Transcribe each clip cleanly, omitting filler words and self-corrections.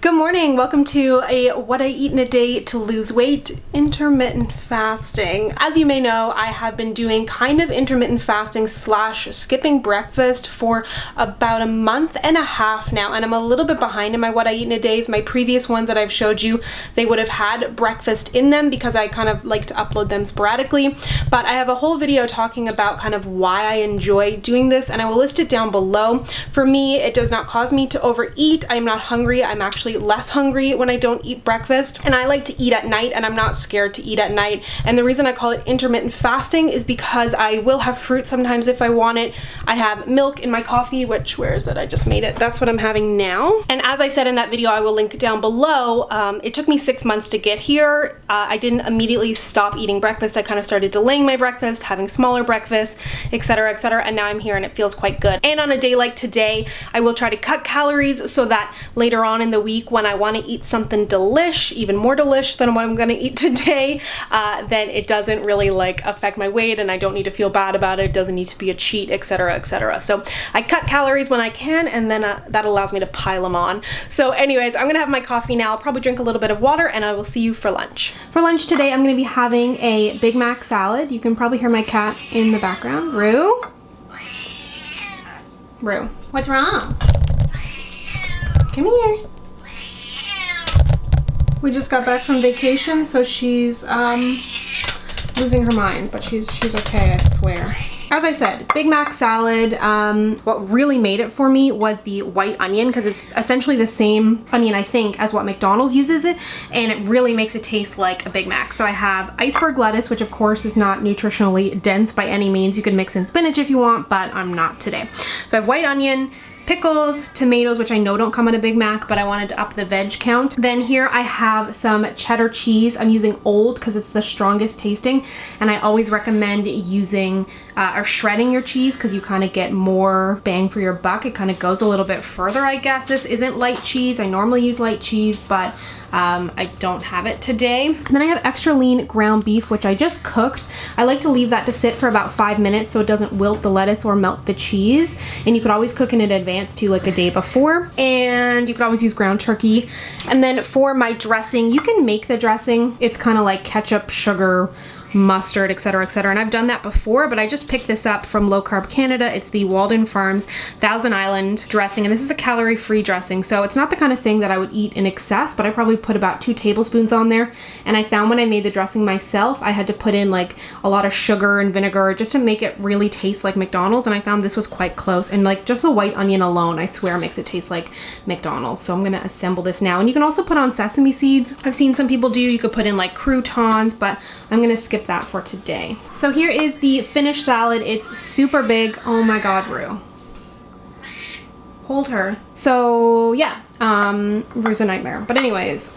Good morning, welcome to a what I eat in a day to lose weight intermittent fasting. As you may know, I have been doing kind of intermittent fasting slash skipping breakfast for about a month and a half now, and I'm a little bit behind in my what I eat in a days. My previous ones that I've showed you, they would have had breakfast in them because I kind of like to upload them sporadically, but I have a whole video talking about kind of why I enjoy doing this, and I will list it down below. For me, it does not cause me to overeat. I'm not hungry. I'm actually less hungry when I don't eat breakfast, and I like to eat at night, and I'm not scared to eat at night. And the reason I call it intermittent fasting is because I will have fruit sometimes if I want it. I have milk in my coffee, which, where is it? I just made it. That's what I'm having now. And as I said in that video, I will link it down below. It took me 6 months to get here. I didn't immediately stop eating breakfast. I kind of started delaying my breakfast, having smaller breakfasts, etc., and now I'm here and it feels quite good. And on a day like today, I will try to cut calories so that later on in the week when I want to eat something delish, even more delish than what I'm going to eat today, then it doesn't really like affect my weight and I don't need to feel bad about it. It doesn't need to be a cheat, etc., So I cut calories when I can, and then that allows me to pile them on. So anyways, I'm going to have my coffee now. I'll probably drink a little bit of water and I will see you for lunch. For lunch today, I'm going to be having a Big Mac salad. You can probably hear my cat in the background. Rue? Rue, what's wrong? Come here. We just got back from vacation, so she's losing her mind, but she's okay, I swear. As I said, Big Mac salad. What really made it for me was the white onion, because it's essentially the same onion, I think, as what McDonald's uses it, and it really makes it taste like a Big Mac. So I have iceberg lettuce, which of course is not nutritionally dense by any means. You can mix in spinach if you want, but I'm not today. So I have white onion, pickles, tomatoes, which I know don't come on a Big Mac, but I wanted to up the veg count. Then here I have some cheddar cheese. I'm using old because it's the strongest tasting, and I always recommend using or shredding your cheese because you kind of get more bang for your buck. It kind of goes a little bit further, I guess. This isn't light cheese. I normally use light cheese, but I don't have it today. And then I have extra lean ground beef, which I just cooked. I like to leave that to sit for about 5 minutes so it doesn't wilt the lettuce or melt the cheese. And you could always cook in advance too, like a day before. And you could always use ground turkey. And then for my dressing, you can make the dressing. It's kind of like ketchup, sugar, mustard, etc., and I've done that before, but I just picked this up from Low Carb Canada. It's the Waldon Farms Thousand Island dressing, and this is a calorie-free dressing, so it's not the kind of thing that I would eat in excess, but I probably put about 2 tablespoons on there. And I found when I made the dressing myself, I had to put in like a lot of sugar and vinegar just to make it really taste like McDonald's, and I found this was quite close. And like just the white onion alone, I swear, makes it taste like McDonald's. So I'm gonna assemble this now, and you can also put on sesame seeds. I've seen some people do. You could put in like croutons, but I'm gonna skip that for today. So here is the finished salad. It's super big. Oh my god, Rue. Hold her. So yeah, Rue's a nightmare. But anyways,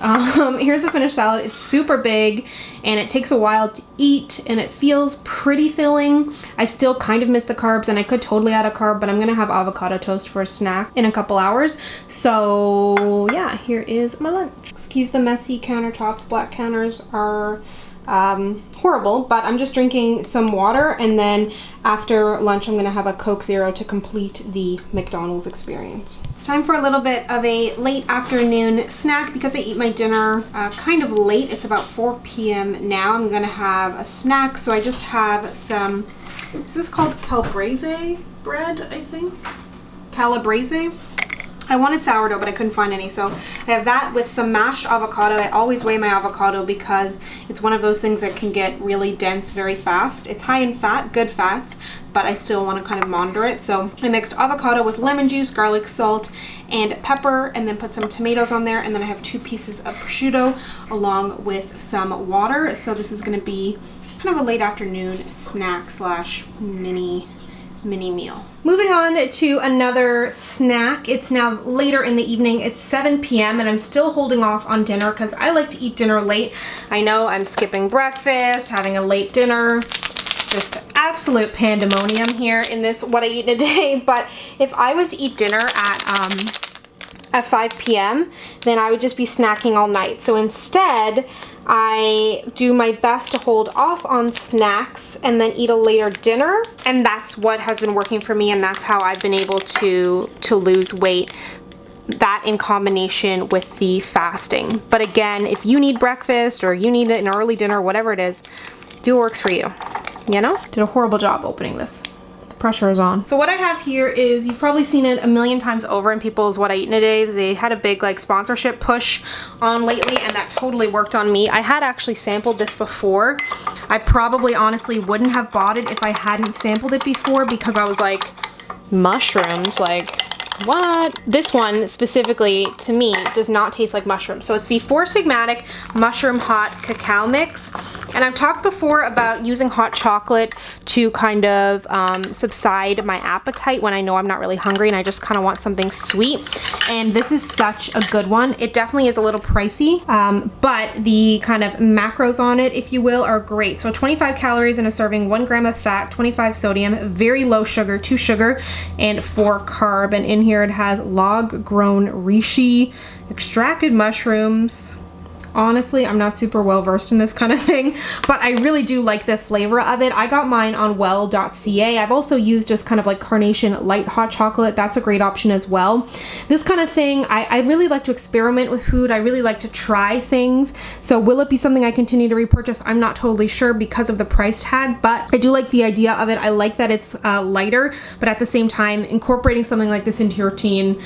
here's the finished salad. It's super big and it takes a while to eat and it feels pretty filling. I still kind of miss the carbs and I could totally add a carb, but I'm gonna have avocado toast for a snack in a couple hours. So yeah, here is my lunch. Excuse the messy countertops. Black counters are horrible, but I'm just drinking some water, and then after lunch I'm gonna have a Coke Zero to complete the McDonald's experience. It's time for a little bit of a late afternoon snack because I eat my dinner kind of late. It's about 4 p.m. now. I'm gonna have a snack, so I just have some, is this called calabrese bread, I think? Calabrese? I wanted sourdough, but I couldn't find any, so I have that with some mashed avocado. I always weigh my avocado because it's one of those things that can get really dense very fast. It's high in fat, good fats, but I still want to kind of monitor it. So I mixed avocado with lemon juice, garlic, salt, and pepper, and then put some tomatoes on there, and then I have 2 pieces of prosciutto along with some water. So this is going to be kind of a late afternoon snack slash mini meal. Moving on to another snack. It's now later in the evening. It's 7 p.m. and I'm still holding off on dinner because I like to eat dinner late. I know I'm skipping breakfast, having a late dinner. Just absolute pandemonium here in this what I eat in a day. But if I was to eat dinner at 5 p.m., then I would just be snacking all night. So instead, I do my best to hold off on snacks and then eat a later dinner, and that's what has been working for me, and that's how I've been able to lose weight. that in combination with the fasting. But again, if you need breakfast or you need an early dinner, whatever it is, do what works for you. You know? Did a horrible job opening this. The pressure is on. So what I have here is, you've probably seen it a million times over in people's What I Eat in a Day. They had a big like sponsorship push on lately, and that totally worked on me. I had actually sampled this before. I probably honestly wouldn't have bought it if I hadn't sampled it before, because I was like, mushrooms, like what? This one specifically to me does not taste like mushrooms. So it's the 4 Sigmatic mushroom hot cacao mix, and I've talked before about using hot chocolate to kind of subside my appetite when I know I'm not really hungry and I just kind of want something sweet, and this is such a good one. It definitely is a little pricey, but the kind of macros on it, if you will, are great. So 25 calories in a serving, 1 gram of fat, 25 sodium, very low sugar, 2 sugar, and 4 carb. And in here it has log grown reishi, extracted mushrooms. Honestly, I'm not super well versed in this kind of thing, but I really do like the flavor of it. I got mine on well.ca. I've also used just kind of like Carnation light hot chocolate. That's a great option as well. This kind of thing, I really like to experiment with food. I really like to try things. So will it be something I continue to repurchase? I'm not totally sure because of the price tag, but I do like the idea of it. I like that it's lighter, but at the same time, incorporating something like this into your routine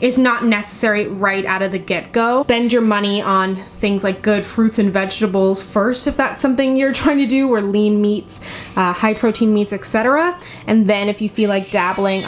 is not necessary right out of the get-go. Spend your money on things like good fruits and vegetables first, if that's something you're trying to do, or lean meats, high protein meats, etc. And then if you feel like dabbling,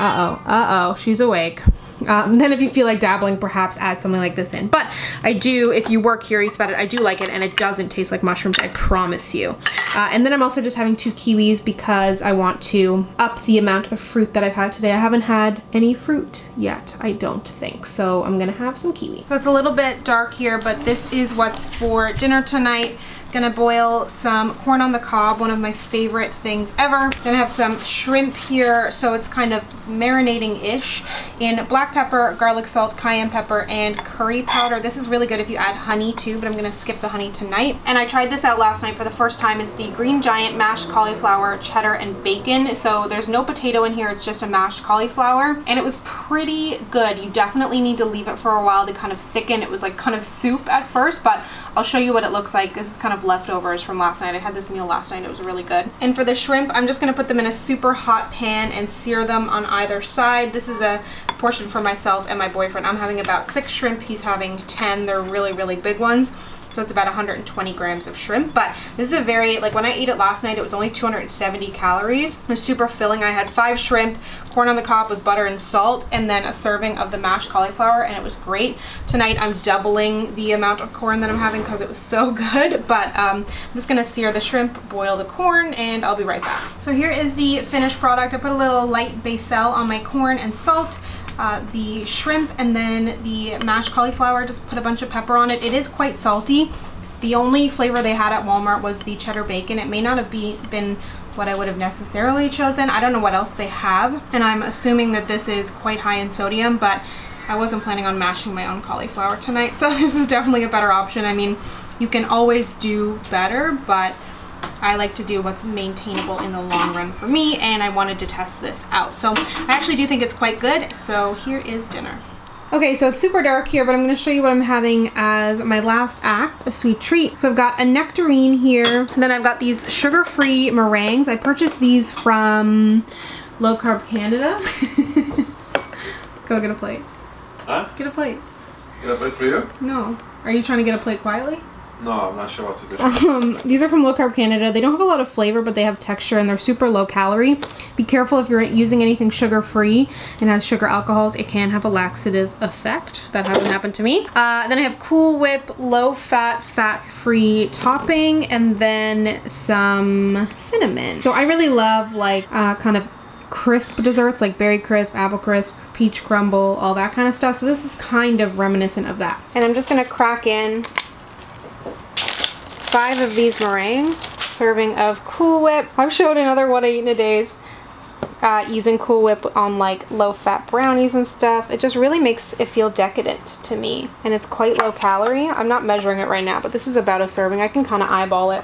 she's awake. Then if you feel like dabbling, perhaps add something like this in. But I do, if you were curious about it, I do like it, and it doesn't taste like mushrooms, I promise you. And then I'm also just having 2 kiwis because I want to up the amount of fruit that I've had today. I haven't had any fruit yet, I don't think. So I'm gonna have some kiwi. So it's a little bit dark here, but this is what's for dinner tonight. Gonna boil some corn on the cob, one of my favorite things ever. Gonna have some shrimp here, so it's kind of marinating-ish in black pepper, garlic salt, cayenne pepper, and curry powder. This is really good if you add honey too, but I'm gonna skip the honey tonight. And I tried this out last night for the first time. It's the Green Giant mashed cauliflower, cheddar, and bacon. So there's no potato in here, it's just a mashed cauliflower, and it was pretty good. You definitely need to leave it for a while to kind of thicken. It was like kind of soup at first, but I'll show you what it looks like. This is kind of leftovers from last night. I had this meal last night. It was really good. And for the shrimp, I'm just gonna put them in a super hot pan and sear them on either side. This is a portion for myself and my boyfriend. I'm having about 6 shrimp. He's having 10. They're really, really big ones. So it's about 120 grams of shrimp, but this is a very, like when I ate it last night, it was only 270 calories. It was super filling. I had 5 shrimp, corn on the cob with butter and salt, and then a serving of the mashed cauliflower, and it was great. Tonight I'm doubling the amount of corn that I'm having because it was so good, but I'm just gonna sear the shrimp, boil the corn, and I'll be right back. So here is the finished product. I put a little light basil on my corn and salt, the shrimp, and then the mashed cauliflower. Just put a bunch of pepper on it. It is quite salty. The only flavor they had at Walmart was the cheddar bacon. It may not have been what I would have necessarily chosen. I don't know what else they have, and I'm assuming that this is quite high in sodium, but I wasn't planning on mashing my own cauliflower tonight, so this is definitely a better option. I mean, you can always do better, but I like to do what's maintainable in the long run for me, and I wanted to test this out. So I actually do think it's quite good. So here is dinner. Okay, so it's super dark here, but I'm gonna show you what I'm having as my last act, a sweet treat. So I've got a Nectarine here, and then I've got these sugar-free meringues. I purchased these from Low Carb Canada. Go get a plate. Huh? Get a plate. Get a plate for you? No. Are you trying to get a plate quietly? No, I'm not sure what to do. These are from Low Carb Canada. They don't have a lot of flavor, but they have texture, and they're super low calorie. Be careful if you're using anything sugar-free and has sugar alcohols. It can have a laxative effect. That hasn't happened to me. Then I have Cool Whip, low-fat, fat-free topping, and then some cinnamon. So I really love like kind of crisp desserts like berry crisp, apple crisp, peach crumble, all that kind of stuff. So this is kind of reminiscent of that. And I'm just gonna crack in 5 of these meringues, serving of Cool Whip. I've showed in other What I Eat in a Days using Cool Whip on like low-fat brownies and stuff. It just really makes it feel decadent to me, and it's quite low calorie. I'm not measuring it right now, but this is about a serving. I can kind of eyeball it.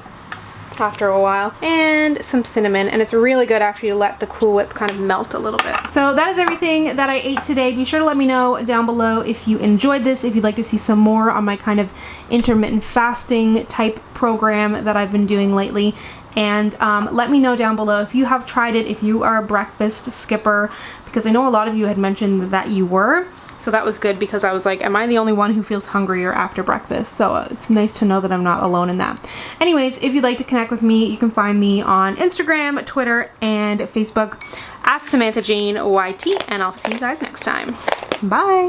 after a while, and some cinnamon, and it's really good after you let the Cool Whip kind of melt a little bit. So that is everything that I ate today. Be sure to let me know down below if you enjoyed this, if you'd like to see some more on my kind of intermittent fasting type program that I've been doing lately. And let me know down below if you have tried it, if you are a breakfast skipper, because I know a lot of you had mentioned that you were. So that was good, because I was like, am I the only one who feels hungrier after breakfast? So it's nice to know that I'm not alone in that. Anyways, if you'd like to connect with me, you can find me on Instagram, Twitter, and Facebook at SamanthaJaneYT, and I'll see you guys next time. Bye!